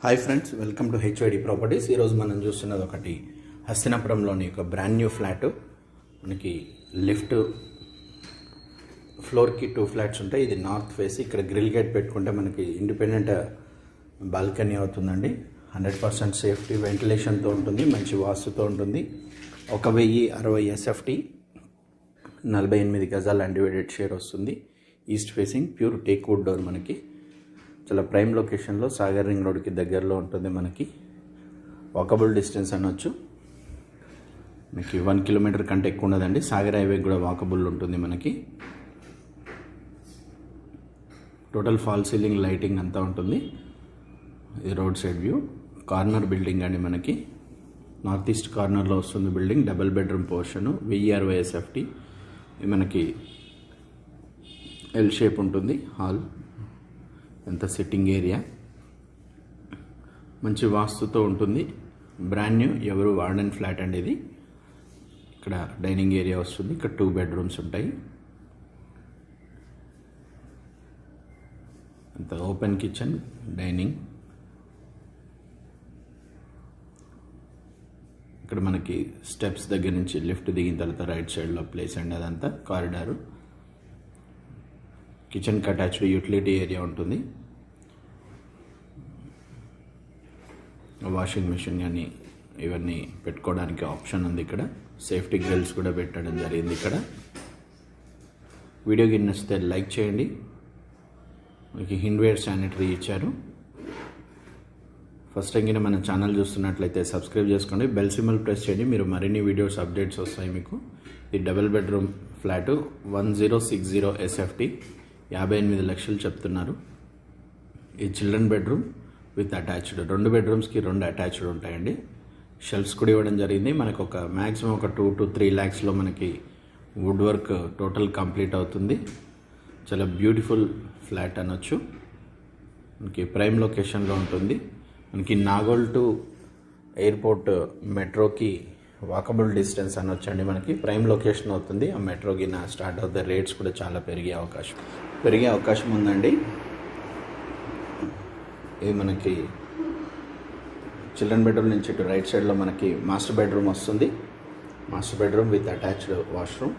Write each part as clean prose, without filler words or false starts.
Hi friends, welcome to HID properties. ఈరోజు మనం చూస్తున్నది ఒకటి హస్తినాపురంలోని ఒక బ్రాండ్ న్యూ ఫ్లాట్. మనకి లిఫ్ట్ ఫ్లోర్కి 2 ఫ్లాట్స్ ఉంటాయి. ఇది నార్త్ ఫేస్. ఇక్కడ గ్రిల్ గేట్ పెట్టుకుంటే మనకి ఇండిపెండెంట్ బాల్కనీ అవుతుందండి. 100% సేఫ్టీ, వెంటిలేషన్తో ఉంటుంది, మంచి వాస్తుతో ఉంటుంది. 1060 SFT, 48 గజాల అన్డివైడెడ్ షేర్ వస్తుంది. East facing pure teak wood door. మనకి చాలా ప్రైమ్ లొకేషన్లో సాగర్ రింగ్ రోడ్కి దగ్గరలో ఉంటుంది. మనకి వాకబుల్ డిస్టెన్స్ అనొచ్చు. మనకి 1 కిలోమీటర్ కంటే ఎక్కువ ఉండదండి. సాగర్ హైవే కూడా వాకబుల్ ఉంటుంది. మనకి టోటల్ ఫాల్ సీలింగ్ లైటింగ్ అంతా ఉంటుంది. ఇది road side view. Corner building అండి. మనకి నార్త్ ఈస్ట్ కార్నర్లో వస్తుంది building. Double bedroom portion, 1060 SFT. ఇది మనకి ఎల్ షేప్ ఉంటుంది. హాల్ ఎంత సిట్టింగ్ ఏరియా, మంచి వాస్తుతో ఉంటుంది. బ్రాండ్ న్యూ, ఎవరు వార్డెన్ ఫ్లాట్ అండి ఇది. ఇక్కడ డైనింగ్ ఏరియా వస్తుంది. ఇక్కడ 2 బెడ్రూమ్స్ ఉంటాయి. అంత ఓపెన్ కిచెన్, డైనింగ్. ఇక్కడ మనకి స్టెప్స్ దగ్గర నుంచి లిఫ్ట్ దిగిన తర్వాత రైట్ సైడ్లో ప్లేస్ అండి. అదంతా కారిడారు. కిచెన్కి అటాచ్డ్ యూటిలిటీ ఏరియా ఉంటుంది. వాషింగ్ మిషన్ కానీ ఇవన్నీ పెట్టుకోవడానికి ఆప్షన్ ఉంది. ఇక్కడ సేఫ్టీ గ్రిల్స్ కూడా పెట్టడం జరిగింది. ఇక్కడ వీడియోకి నచ్చితే లైక్ చేయండి. మీకు హిండ్వేర్ శానిటరీ ఇచ్చారు. ఫస్ట్ టైం మన ఛానల్ చూస్తున్నట్లయితే సబ్స్క్రైబ్ చేసుకోండి, బెల్ సింబల్ ప్రెస్ చేయండి. మీరు మరిన్ని వీడియోస్ అప్డేట్స్ వస్తాయి మీకు. ఇది డబుల్ బెడ్రూమ్ ఫ్లాటు, 1060 SFT, 58 లక్షలు చెప్తున్నారు. ఈ children bedroom with attached. 2 బెడ్రూమ్స్కి 2 attached ఉంటాయండి. షెల్ఫ్స్ కూడా ఇవ్వడం జరిగింది. మనకు ఒక మ్యాక్సిమం ఒక 2 to 3 lakhsలో మనకి వుడ్ వర్క్ టోటల్ కంప్లీట్ అవుతుంది. చాలా బ్యూటిఫుల్ ఫ్లాట్ అనొచ్చు. మనకి ప్రైమ్ లొకేషన్లో ఉంటుంది. మనకి నాగోల్ టు ఎయిర్పోర్ట్ మెట్రోకి వాకబుల్ డిస్టెన్స్ అనొచ్చు అండి. మనకి ప్రైమ్ లొకేషన్ అవుతుంది. ఆ మెట్రోకి స్టార్ట్ అవుతాయి. రేట్స్ కూడా చాలా పెరిగే అవకాశం ఉందండి. ఇది మనకి చిల్డ్రన్ బెడ్రూమ్ నుంచి ఇటు రైట్ సైడ్లో మనకి మాస్టర్ బెడ్రూమ్ వస్తుంది. Master bedroom with attached washroom.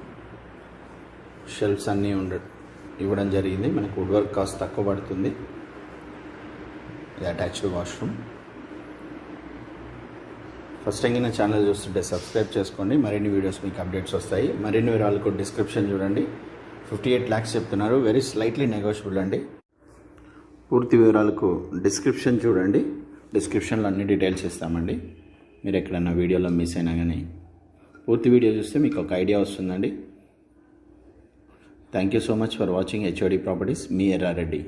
Shelves అన్నీ ఇవ్వడం జరిగింది. మనకు వుడ్ వర్క్ కాస్ట్ తక్కువ పడుతుంది. ఇది attached washroom. First time channel చూస్తుంటే సబ్స్క్రైబ్ చేసుకోండి. మరిన్ని వీడియోస్ మీకు అప్డేట్స్ వస్తాయి. మరిన్ని వివరాలకు డిస్క్రిప్షన్ చూడండి. 58 lakhs చెప్తున్నారు. వెరీ స్లైట్లీ నెగోషియబుల్ అండి. పూర్తి వివరాలకు డిస్క్రిప్షన్ చూడండి. డిస్క్రిప్షన్లో అన్ని డీటెయిల్స్ ఇస్తామండి. మీరు ఎక్కడన్నా వీడియోలో మిస్ అయినా కానీ పూర్తి వీడియో చూస్తే మీకు ఒక ఐడియా వస్తుందండి. Thank you so much for watching HOD properties. మీ ఎర్రారెడ్డి.